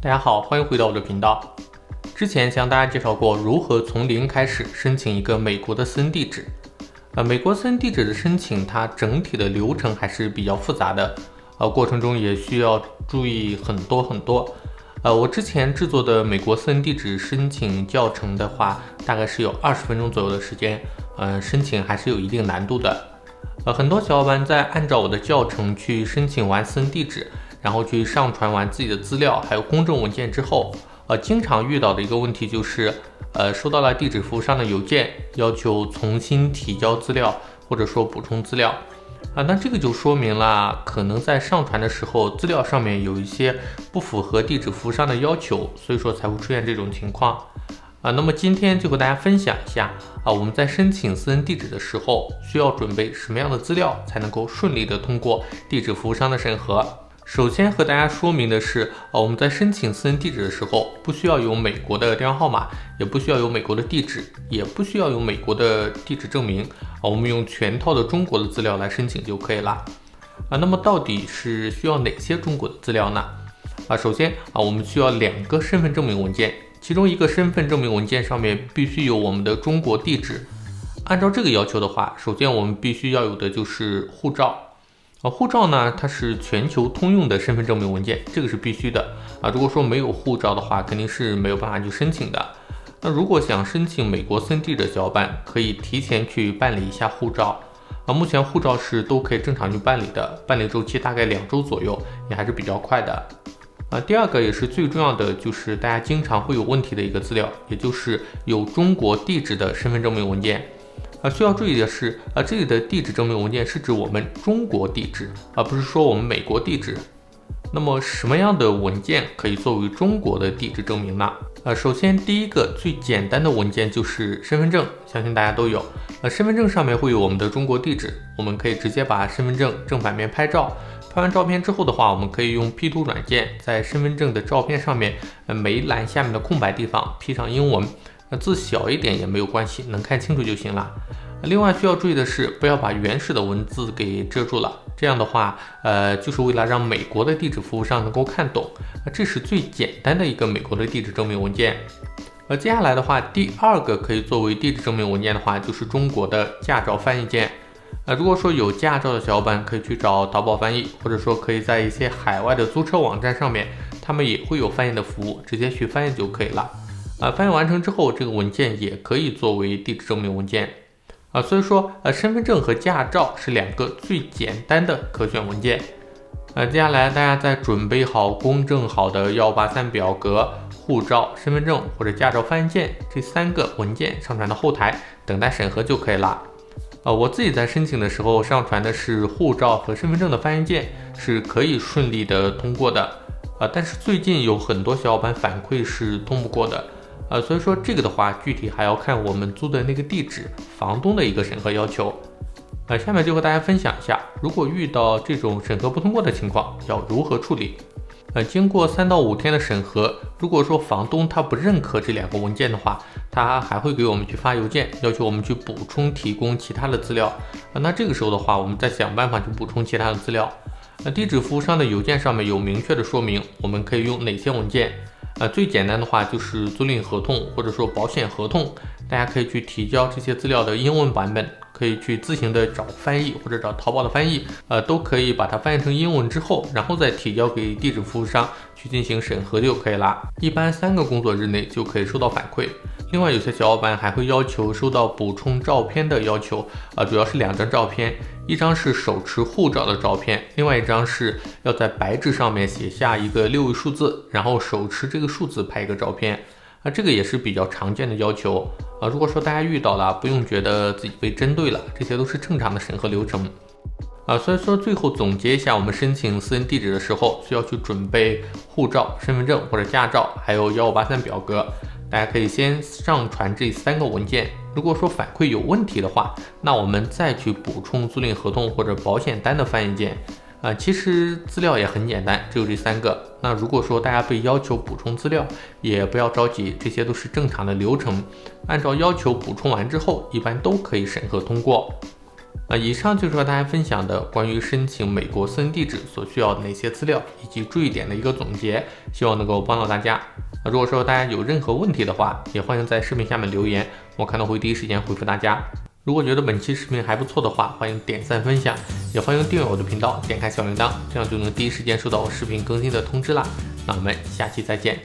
大家好，欢迎回到我的频道。之前向大家介绍过如何从零开始申请一个美国的私人地址。美国私人地址的申请，它整体的流程还是比较复杂的，过程中也需要注意很多。我之前制作的美国私人地址申请教程的话，大概是有20分钟左右的时间，申请还是有一定难度的。很多小伙伴在按照我的教程去申请完私人地址，然后去上传完自己的资料，还有公证文件之后，经常遇到的一个问题就是，收到了地址服务商的邮件，要求重新提交资料，或者说补充资料，那这个就说明了，可能在上传的时候，资料上面有一些不符合地址服务商的要求，所以说才会出现这种情况。那么今天就和大家分享一下，我们在申请私人地址的时候，需要准备什么样的资料，才能够顺利的通过地址服务商的审核。首先和大家说明的是，我们在申请私人地址的时候，不需要有美国的电话号码，也不需要有美国的地址，也不需要有美国的地址证明，我们用全套的中国的资料来申请就可以了。那么到底是需要哪些中国的资料呢？首先我们需要2个身份证明文件，其中一个身份证明文件上面必须有我们的中国地址。按照这个要求的话，首先我们必须要有的就是护照。护照呢，它是全球通用的身份证明文件，这个是必须的如果说没有护照的话，肯定是没有办法去申请的。那如果想申请美国私人地址的小伙伴，可以提前去办理一下护照目前护照是都可以正常去办理的，办理周期大概2周左右，也还是比较快的。第二个也是最重要的，就是大家经常会有问题的一个资料，也就是有中国地址的身份证明文件。需要注意的是，这里的地址证明文件是指我们中国地址，而不是说我们美国地址。那么什么样的文件可以作为中国的地址证明呢？首先第一个最简单的文件就是身份证，相信大家都有。身份证上面会有我们的中国地址，我们可以直接把身份证正反面拍照，拍完照片之后的话，我们可以用 P 图软件在身份证的照片上面每一栏下面的空白地方 P 上英文，字小一点也没有关系，能看清楚就行了。另外需要注意的是，不要把原始的文字给遮住了，这样的话就是为了让美国的地址服务商能够看懂，这是最简单的一个美国的地址证明文件。接下来的话，第二个可以作为地址证明文件的话，就是中国的驾照翻译件。如果说有驾照的小伙伴，可以去找淘宝翻译，或者说可以在一些海外的租车网站上面，他们也会有翻译的服务，直接去翻译就可以了。翻译完成之后，这个文件也可以作为地址证明文件。所以说身份证和驾照是2个最简单的可选文件。接下来大家再准备好公证好的183表格、护照、身份证或者驾照翻译件这3个文件上传到后台，等待审核就可以了。我自己在申请的时候上传的是护照和身份证的翻译件，是可以顺利的通过的。但是最近有很多小伙伴反馈是通不过的。所以说这个的话，具体还要看我们租的那个地址房东的一个审核要求。下面就和大家分享一下，如果遇到这种审核不通过的情况，要如何处理。经过3到5天的审核，如果说房东他不认可这2个文件的话，他还会给我们去发邮件，要求我们去补充提供其他的资料。那这个时候的话，我们再想办法去补充其他的资料。地址服务商的邮件上面有明确的说明，我们可以用哪些文件。最简单的话就是租赁合同或者说保险合同，大家可以去提交这些资料的英文版本，可以去自行的找翻译或者找淘宝的翻译，都可以把它翻译成英文之后，然后再提交给地址服务商去进行审核就可以了。一般3个工作日内就可以收到反馈。另外有些小伙伴还会要求收到补充照片的要求，主要是2张照片，一张是手持护照的照片，另外一张是要在白纸上面写下一个6位数字，然后手持这个数字拍一个照片。这个也是比较常见的要求。如果说大家遇到了，不用觉得自己被针对了，这些都是正常的审核流程。所以说最后总结一下，我们申请私人地址的时候，需要去准备护照、身份证或者驾照，还有1583表格。大家可以先上传这3个文件，如果说反馈有问题的话，那我们再去补充租赁合同或者保险单的翻译件。其实资料也很简单，只有这3个。那如果说大家被要求补充资料，也不要着急，这些都是正常的流程，按照要求补充完之后，一般都可以审核通过。以上就是和大家分享的关于申请美国私人地址所需要的哪些资料以及注意点的一个总结，希望能够帮到大家。如果说大家有任何问题的话，也欢迎在视频下面留言，我看到会第一时间回复大家。如果觉得本期视频还不错的话，欢迎点赞分享，也欢迎订阅我的频道，点开小铃铛，这样就能第一时间收到我视频更新的通知啦。那我们下期再见。